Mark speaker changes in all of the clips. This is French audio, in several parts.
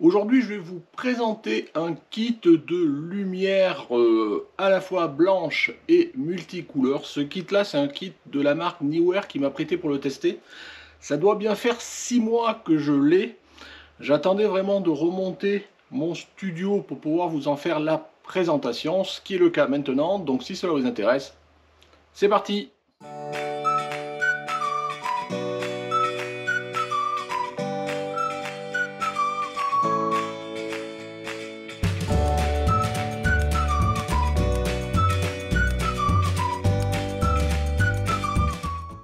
Speaker 1: Aujourd'hui, je vais vous présenter un kit de lumière à la fois blanche et multicouleur. Ce kit-là, c'est un kit de la marque Neewer qui m'a prêté pour le tester. Ça doit bien faire 6 mois que je l'ai. J'attendais vraiment de remonter mon studio pour pouvoir vous en faire la présentation, ce qui est le cas maintenant. Donc si cela vous intéresse, c'est parti!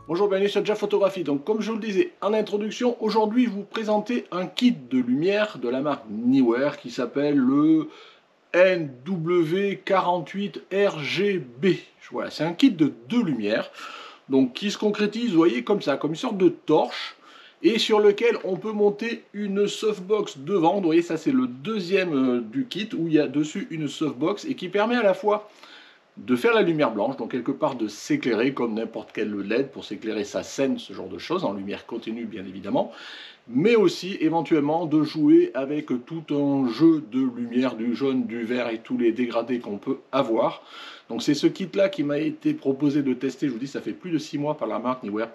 Speaker 1: Bonjour, bienvenue sur Jeff Photographie. Donc comme je vous le disais en introduction, aujourd'hui je vous présenter un kit de lumière de la marque Neewer qui s'appelle le NW48RGB. Voilà, c'est un kit de 2 lumières, donc qui se concrétise, vous voyez, comme ça, comme une sorte de torche, et sur lequel on peut monter une softbox devant. Vous voyez, ça c'est le deuxième du kit, où il y a dessus une softbox, et qui permet à la fois de faire la lumière blanche, donc quelque part de s'éclairer comme n'importe quel LED pour s'éclairer sa scène, ce genre de choses, en lumière continue bien évidemment, mais aussi éventuellement de jouer avec tout un jeu de lumière, du jaune, du vert et tous les dégradés qu'on peut avoir. Donc c'est ce kit là qui m'a été proposé de tester, je vous dis ça fait plus de 6 mois par la marque Neewer.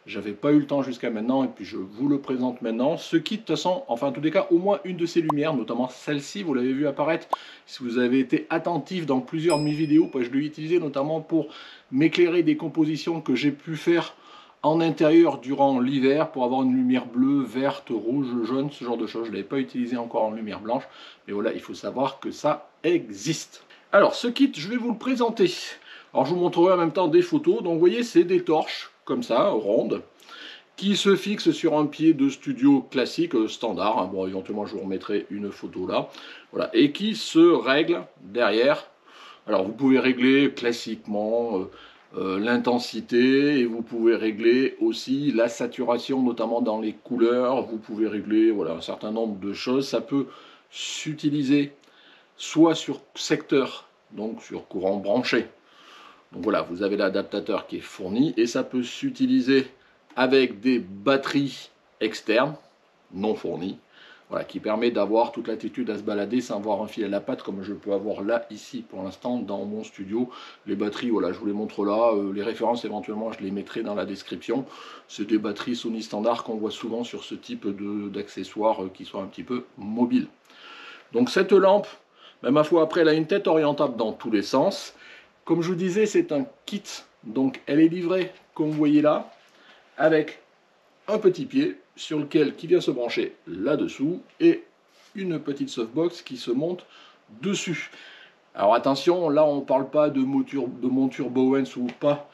Speaker 1: J'avais pas eu le temps jusqu'à maintenant et puis je vous le présente maintenant. Ce kit, de toute façon, enfin en tous les cas, au moins une de ces lumières, notamment celle-ci, vous l'avez vu apparaître. Si vous avez été attentif dans plusieurs de mes vidéos, je l'ai utilisé notamment pour m'éclairer des compositions que j'ai pu faire en intérieur durant l'hiver pour avoir une lumière bleue, verte, rouge, jaune, ce genre de choses. Je ne l'avais pas utilisé encore en lumière blanche, mais voilà, il faut savoir que ça existe. Alors, ce kit, je vais vous le présenter. Alors, je vous montrerai en même temps des photos. Donc, vous voyez, c'est des torches comme ça, ronde, qui se fixe sur un pied de studio classique, standard, hein. Bon, éventuellement je vous remettrai une photo là, voilà, et qui se règle derrière. Alors vous pouvez régler classiquement l'intensité, et vous pouvez régler aussi la saturation, notamment dans les couleurs. Vous pouvez régler, voilà, un certain nombre de choses. Ça peut s'utiliser soit sur secteur, donc sur courant branché. Donc voilà, vous avez l'adaptateur qui est fourni, et ça peut s'utiliser avec des batteries externes non fournies, voilà, qui permet d'avoir toute l'attitude à se balader sans avoir un fil à la patte comme je peux avoir là, ici, pour l'instant, dans mon studio. Les batteries, voilà, je vous les montre là, les références éventuellement je les mettrai dans la description. C'est des batteries Sony standard qu'on voit souvent sur ce type d'accessoires qui sont un petit peu mobiles. Donc cette lampe, ben, ma foi, après elle a une tête orientable dans tous les sens. Comme je vous disais, c'est un kit, donc elle est livrée, comme vous voyez là, avec un petit pied sur lequel qui vient se brancher là-dessous et une petite softbox qui se monte dessus. Alors attention, là on ne parle pas de monture Bowens ou pas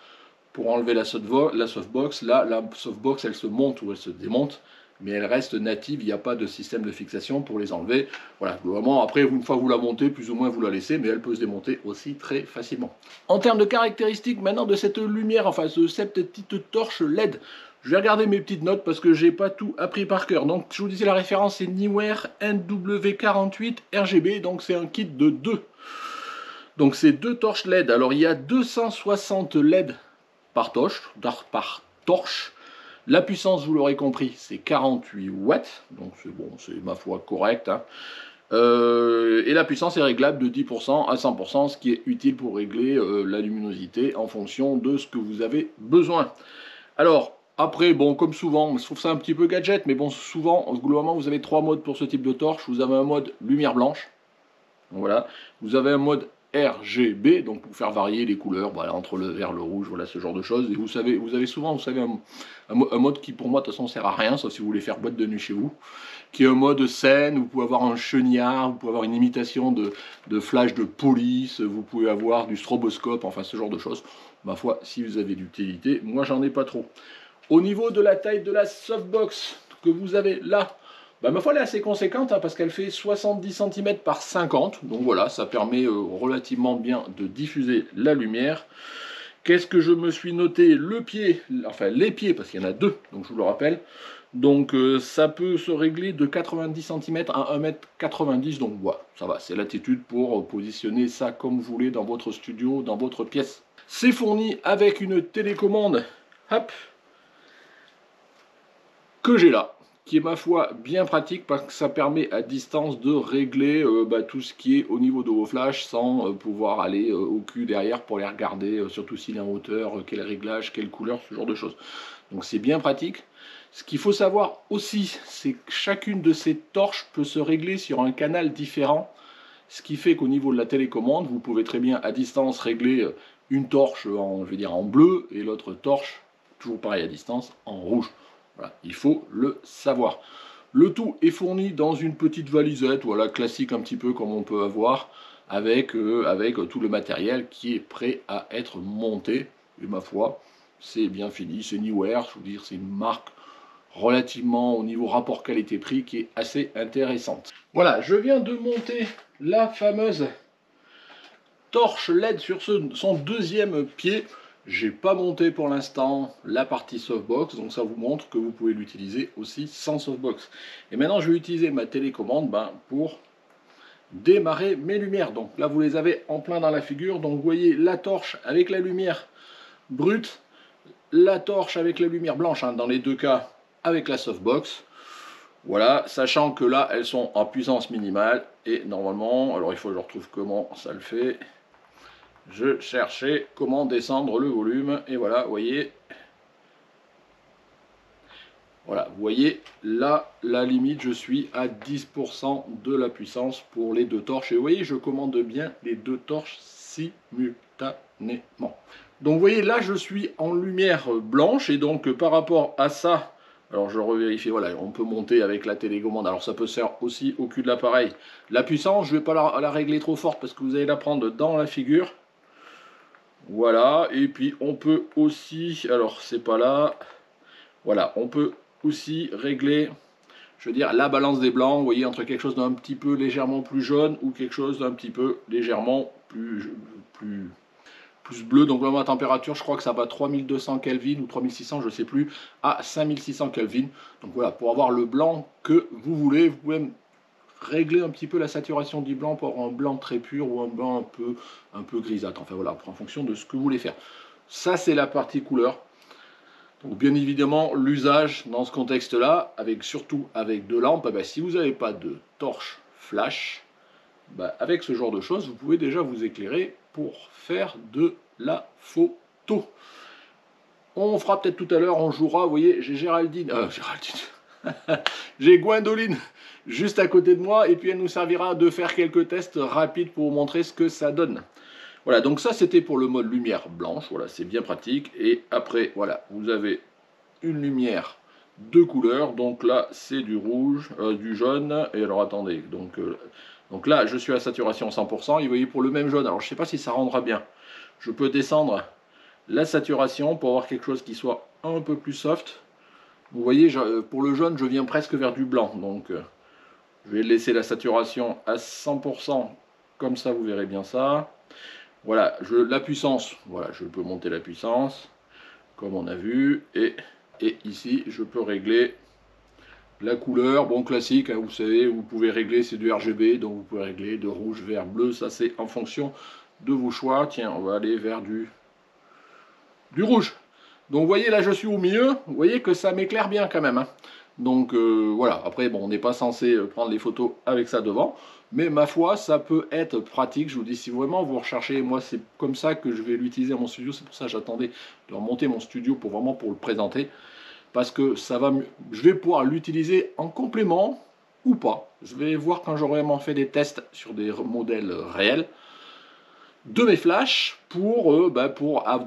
Speaker 1: pour enlever la softbox. Là, la softbox elle se monte ou elle se démonte, mais elle reste native, il n'y a pas de système de fixation pour les enlever. Voilà, vraiment, après, une fois que vous la montez, plus ou moins vous la laissez, mais elle peut se démonter aussi très facilement. En termes de caractéristiques maintenant de cette lumière, enfin de cette petite torche LED, je vais regarder mes petites notes parce que j'ai pas tout appris par cœur. Donc je vous disais, la référence c'est Neewer NW48RGB, donc c'est un kit de 2. Donc c'est 2 torches LED. Alors il y a 260 LED par torche. La puissance, vous l'aurez compris, c'est 48 watts, donc c'est bon, c'est ma foi correct, hein. Et la puissance est réglable de 10% à 100%, ce qui est utile pour régler la luminosité en fonction de ce que vous avez besoin. Alors, après, bon, comme souvent, je trouve ça un petit peu gadget, mais bon, souvent, globalement, vous avez 3 modes pour ce type de torche. Vous avez un mode lumière blanche, donc voilà. Vous avez un mode RGB, donc pour faire varier les couleurs, voilà, entre le vert, le rouge, voilà, ce genre de choses. Et vous avez souvent, un mode qui pour moi de toute façon sert à rien, sauf si vous voulez faire boîte de nuit chez vous, qui est un mode scène. Vous pouvez avoir un chenillard, vous pouvez avoir une imitation de flash de police, vous pouvez avoir du stroboscope, enfin ce genre de choses. Ma foi, si vous avez d'utilité, moi j'en ai pas trop. Au niveau de la taille de la softbox que vous avez là, bah, ma foi elle est assez conséquente, hein, parce qu'elle fait 70 cm par 50, donc voilà, ça permet relativement bien de diffuser la lumière. Qu'est-ce que je me suis noté? Le pied, enfin les pieds, parce qu'il y en a 2, donc je vous le rappelle. Donc ça peut se régler de 90 cm à 1,90 m, donc voilà, ça va, c'est l'attitude pour positionner ça comme vous voulez dans votre studio, dans votre pièce. C'est fourni avec une télécommande, hop, que j'ai là, qui est ma foi bien pratique parce que ça permet à distance de régler tout ce qui est au niveau de vos flashs sans pouvoir aller au cul derrière pour les regarder, surtout s'il est en hauteur, quel réglage, quelle couleur, ce genre de choses. Donc c'est bien pratique. Ce qu'il faut savoir aussi, c'est que chacune de ces torches peut se régler sur un canal différent, ce qui fait qu'au niveau de la télécommande, vous pouvez très bien à distance régler une torche en, je vais dire, en bleu et l'autre torche, toujours pareil à distance, en rouge. Voilà, il faut le savoir. Le tout est fourni dans une petite valisette, voilà, classique un petit peu comme on peut avoir, avec tout le matériel qui est prêt à être monté. Et ma foi, c'est bien fini, c'est Neewer, je veux dire, c'est une marque relativement au niveau rapport qualité-prix qui est assez intéressante. Voilà, je viens de monter la fameuse torche LED sur son deuxième pied. J'ai pas monté pour l'instant la partie softbox, donc ça vous montre que vous pouvez l'utiliser aussi sans softbox. Et maintenant je vais utiliser ma télécommande pour démarrer mes lumières. Donc là vous les avez en plein dans la figure, donc vous voyez la torche avec la lumière brute, la torche avec la lumière blanche, dans les deux cas avec la softbox. Voilà, sachant que là elles sont en puissance minimale et normalement, alors il faut que je retrouve comment ça le fait. Je cherchais comment descendre le volume et voilà, vous voyez. Voilà, vous voyez là la limite, je suis à 10% de la puissance pour les deux torches. Et vous voyez, je commande bien les deux torches simultanément. Donc vous voyez, là je suis en lumière blanche et donc par rapport à ça, alors je revérifie, voilà, on peut monter avec la télécommande. Alors ça peut se faire aussi au cul de l'appareil. La puissance, je ne vais pas la régler trop forte parce que vous allez la prendre dans la figure. Voilà, et puis on peut aussi, alors c'est pas là, voilà, on peut aussi régler, je veux dire, la balance des blancs, vous voyez, entre quelque chose d'un petit peu légèrement plus jaune ou quelque chose d'un petit peu légèrement plus bleu. Donc là, ma température, je crois que ça va 3200 Kelvin ou 3600, je ne sais plus, à 5600 Kelvin. Donc voilà, pour avoir le blanc que vous voulez, vous pouvez régler un petit peu la saturation du blanc pour avoir un blanc très pur ou un blanc un peu grisâtre. Enfin voilà, en fonction de ce que vous voulez faire. Ça, c'est la partie couleur. Donc bien évidemment, l'usage dans ce contexte-là, surtout avec deux lampes, si vous n'avez pas de torche flash, avec ce genre de choses, vous pouvez déjà vous éclairer pour faire de la photo. On fera peut-être tout à l'heure, on jouera, vous voyez, j'ai j'ai Gwendoline juste à côté de moi et puis elle nous servira de faire quelques tests rapides pour vous montrer ce que ça donne. Voilà, donc ça c'était pour le mode lumière blanche, voilà, c'est bien pratique. Et après, voilà, vous avez une lumière de couleur, donc là c'est du rouge, du jaune, et alors attendez, donc là je suis à saturation 100%, et vous voyez pour le même jaune, alors je ne sais pas si ça rendra bien, je peux descendre la saturation pour avoir quelque chose qui soit un peu plus soft. Vous voyez, pour le jaune, je viens presque vers du blanc. Donc, je vais laisser la saturation à 100%. Comme ça, vous verrez bien ça. Voilà, la puissance. Voilà, je peux monter la puissance, comme on a vu. Et ici, je peux régler la couleur. Bon, classique, vous savez, vous pouvez régler, c'est du RGB. Donc, vous pouvez régler de rouge, vert, bleu. Ça, c'est en fonction de vos choix. Tiens, on va aller vers du rouge. Donc vous voyez, là je suis au milieu, vous voyez que ça m'éclaire bien quand même. Donc voilà, après bon, on n'est pas censé prendre les photos avec ça devant, mais ma foi, ça peut être pratique. Je vous dis, si vraiment vous recherchez, moi c'est comme ça que je vais l'utiliser à mon studio, c'est pour ça que j'attendais de remonter mon studio pour le présenter, parce que ça va, je vais pouvoir l'utiliser en complément ou pas. Je vais voir quand j'aurai vraiment fait des tests sur des modèles réels de mes flashs pour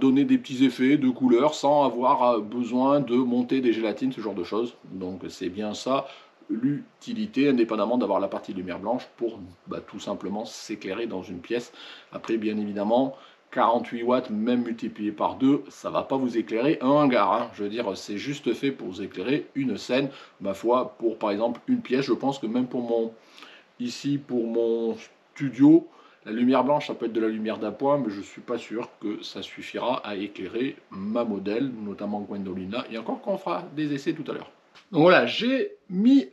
Speaker 1: donner des petits effets de couleurs sans avoir besoin de monter des gélatines, ce genre de choses. Donc c'est bien ça l'utilité, indépendamment d'avoir la partie lumière blanche pour tout simplement s'éclairer dans une pièce. Après bien évidemment 48 watts même multiplié par 2, ça va pas vous éclairer un hangar, je veux dire, c'est juste fait pour vous éclairer une scène. Ma foi, pour par exemple une pièce, je pense que même pour mon studio, la lumière blanche, ça peut être de la lumière d'appoint, mais je ne suis pas sûr que ça suffira à éclairer ma modèle, notamment Gwendoline là. Et encore qu'on fera des essais tout à l'heure. Donc voilà, j'ai mis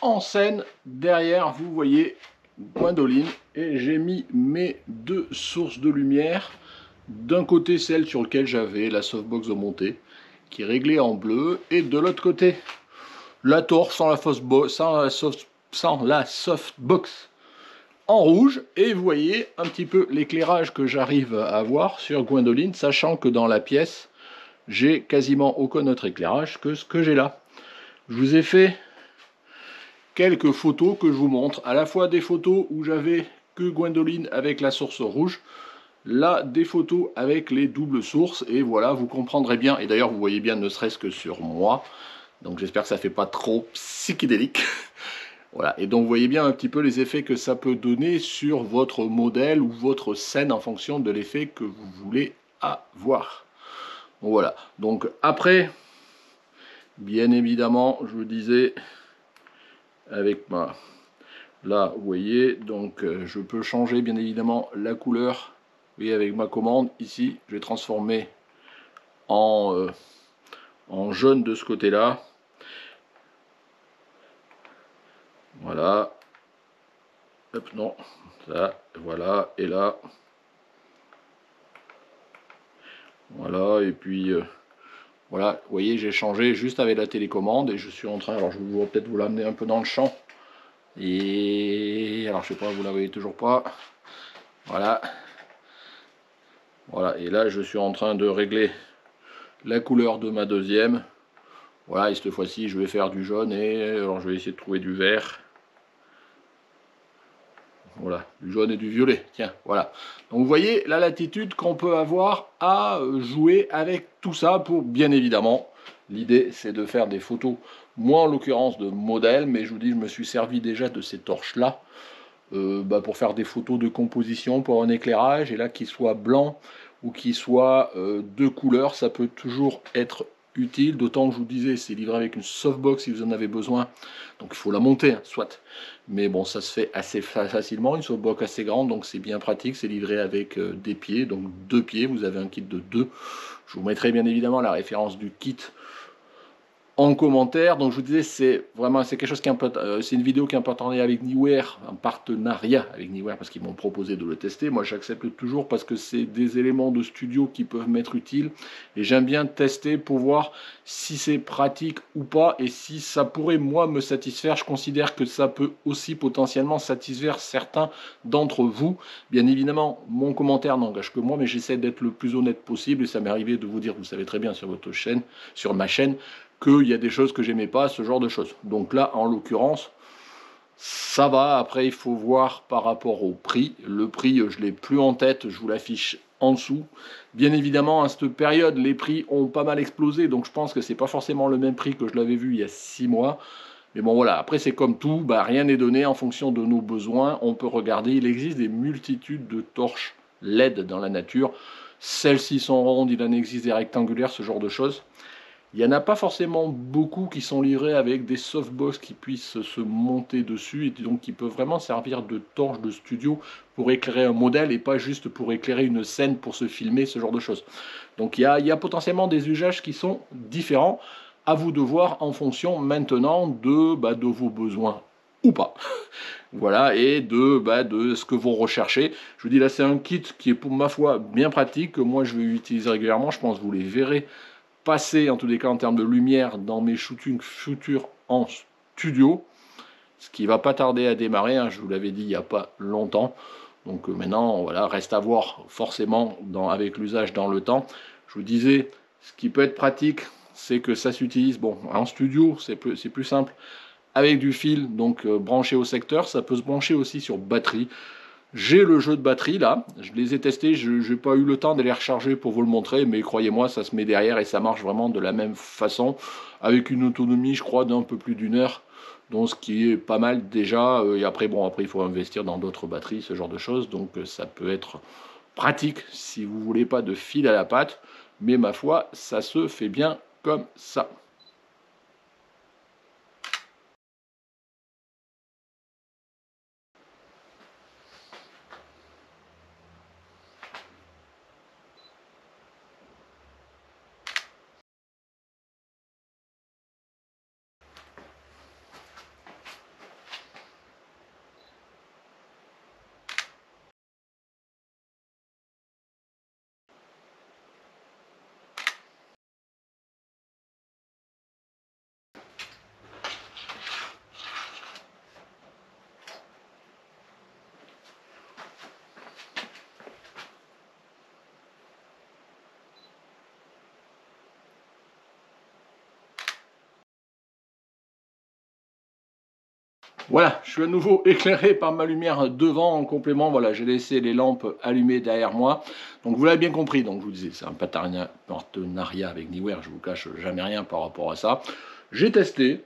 Speaker 1: en scène derrière, vous voyez, Gwendoline, et j'ai mis mes deux sources de lumière. D'un côté, celle sur laquelle j'avais la softbox de montée, qui est réglée en bleu, et de l'autre côté, la torche sans la softbox en rouge, et vous voyez un petit peu l'éclairage que j'arrive à avoir sur Gwendoline, sachant que dans la pièce, j'ai quasiment aucun autre éclairage que ce que j'ai là. Je vous ai fait quelques photos que je vous montre, à la fois des photos où j'avais que Gwendoline avec la source rouge, là des photos avec les doubles sources, et voilà, vous comprendrez bien, et d'ailleurs vous voyez bien ne serait-ce que sur moi, donc j'espère que ça fait pas trop psychédélique. Voilà, et donc vous voyez bien un petit peu les effets que ça peut donner sur votre modèle ou votre scène en fonction de l'effet que vous voulez avoir. Donc voilà, donc après, bien évidemment, je vous disais, avec ma... Là, vous voyez, donc je peux changer bien évidemment la couleur. Vous voyez, avec ma commande, ici, je vais transformer en jaune de ce côté-là. Voilà. Hop, non. Ça, voilà. Et là. Voilà. Et puis, voilà. Vous voyez, j'ai changé juste avec la télécommande. Et je suis en train, alors je vais peut-être vous l'amener un peu dans le champ. Et alors, je sais pas, vous la voyez toujours pas. Voilà. Voilà. Et là, je suis en train de régler la couleur de ma deuxième. Voilà, et cette fois-ci, je vais faire du jaune et alors je vais essayer de trouver du vert. Voilà, du jaune et du violet. Tiens, voilà. Donc vous voyez la latitude qu'on peut avoir à jouer avec tout ça pour, bien évidemment, l'idée c'est de faire des photos, moi en l'occurrence de modèles, mais je vous dis, je me suis servi déjà de ces torches-là pour faire des photos de composition, pour un éclairage, et là qu'il soit blanc ou qu'il soit de couleur, ça peut toujours être utile, d'autant que je vous disais, c'est livré avec une softbox si vous en avez besoin, donc il faut la monter, hein, soit. Mais bon, ça se fait assez facilement, une softbox assez grande, donc c'est bien pratique, c'est livré avec des pieds, donc 2 pieds, vous avez un kit de 2. Je vous mettrai bien évidemment la référence du kit en commentaire. Donc je vous disais, c'est vraiment c'est quelque chose qui est c'est une vidéo qui est importante avec Neewer, un partenariat avec Neewer parce qu'ils m'ont proposé de le tester. Moi j'accepte toujours parce que c'est des éléments de studio qui peuvent m'être utiles et j'aime bien tester pour voir si c'est pratique ou pas et si ça pourrait moi me satisfaire. Je considère que ça peut aussi potentiellement satisfaire certains d'entre vous. Bien évidemment, mon commentaire n'engage que moi, mais j'essaie d'être le plus honnête possible et ça m'est arrivé de vous dire, vous savez très bien sur votre chaîne, sur ma chaîne, qu'il y a des choses que j'aimais pas, ce genre de choses. Donc là, en l'occurrence, ça va. Après, il faut voir par rapport au prix. Le prix, je l'ai plus en tête, je vous l'affiche en dessous. Bien évidemment, à cette période, les prix ont pas mal explosé, donc je pense que c'est pas forcément le même prix que je l'avais vu il y a 6 mois. Mais bon, voilà, après c'est comme tout, rien n'est donné en fonction de nos besoins. On peut regarder, il existe des multitudes de torches LED dans la nature. Celles-ci sont rondes, il en existe des rectangulaires, ce genre de choses. Il n'y en a pas forcément beaucoup qui sont livrés avec des softbox qui puissent se monter dessus et donc qui peuvent vraiment servir de torche de studio pour éclairer un modèle et pas juste pour éclairer une scène pour se filmer, ce genre de choses. Donc il y a potentiellement des usages qui sont différents. À vous de voir en fonction maintenant de vos besoins ou pas. Voilà, et de ce que vous recherchez. Je vous dis là, c'est un kit qui est pour ma foi bien pratique, que moi je vais utiliser régulièrement. Je pense que vous les verrez passer, en tous les cas en termes de lumière, dans mes shootings en studio, ce qui va pas tarder à démarrer, hein, je vous l'avais dit il n'y a pas longtemps. Donc maintenant, voilà, reste à voir forcément avec l'usage dans le temps. Je vous disais, ce qui peut être pratique, c'est que ça s'utilise, bon, en studio, c'est plus simple, avec du fil, donc branché au secteur, ça peut se brancher aussi sur batterie. J'ai le jeu de batterie là, je les ai testés, je n'ai pas eu le temps de les recharger pour vous le montrer, mais croyez-moi, ça se met derrière et ça marche vraiment de la même façon, avec une autonomie, je crois, d'un peu plus d'1 heure, donc ce qui est pas mal déjà, et après, bon, après il faut investir dans d'autres batteries, ce genre de choses, donc ça peut être pratique si vous voulez pas de fil à la patte, mais ma foi, ça se fait bien comme ça. Voilà, je suis à nouveau éclairé par ma lumière devant en complément. Voilà, j'ai laissé les lampes allumées derrière moi. Donc vous l'avez bien compris, donc je vous disais, c'est un partenariat avec Neewer, je vous cache jamais rien par rapport à ça. J'ai testé.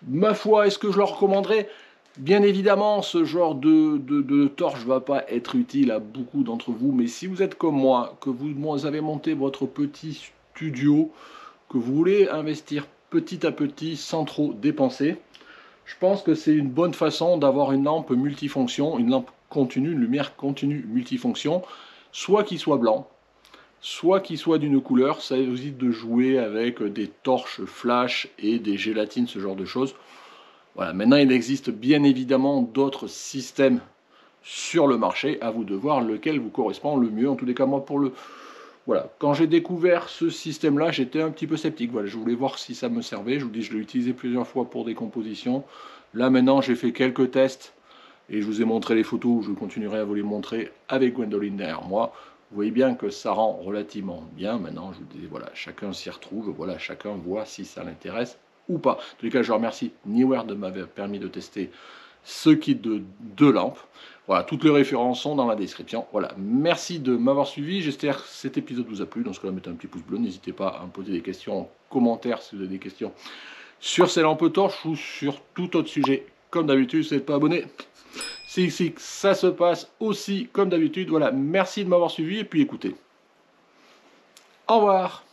Speaker 1: Ma foi, est-ce que je le recommanderais? Bien évidemment, ce genre de torche ne va pas être utile à beaucoup d'entre vous, mais si vous êtes comme moi, que vous avez monté votre petit studio, que vous voulez investir petit à petit sans trop dépenser, je pense que c'est une bonne façon d'avoir une lampe multifonction, une lampe continue, une lumière continue multifonction, soit qui soit blanc, soit qui soit d'une couleur. Ça évite de jouer avec des torches flash et des gélatines, ce genre de choses. Voilà, maintenant il existe bien évidemment d'autres systèmes sur le marché, à vous de voir lequel vous correspond le mieux. En tous les cas, moi, voilà, quand j'ai découvert ce système-là, j'étais un petit peu sceptique. Voilà, je voulais voir si ça me servait. Je vous dis, je l'ai utilisé plusieurs fois pour des compositions. Là, maintenant, j'ai fait quelques tests et je vous ai montré les photos. Je continuerai à vous les montrer avec Gwendoline derrière moi. Vous voyez bien que ça rend relativement bien. Maintenant, je vous dis, voilà, chacun s'y retrouve. Voilà, chacun voit si ça l'intéresse ou pas. En tous les cas, je remercie Neewer de m'avoir permis de tester ce kit de 2 lampes. Voilà, toutes les références sont dans la description. Voilà, merci de m'avoir suivi. J'espère que cet épisode vous a plu. Dans ce cas-là, mettez un petit pouce bleu. N'hésitez pas à me poser des questions en commentaire si vous avez des questions sur ces lampes torches ou sur tout autre sujet. Comme d'habitude, si vous n'êtes pas abonné, c'est ici que ça se passe aussi comme d'habitude. Voilà, merci de m'avoir suivi et puis écoutez. Au revoir.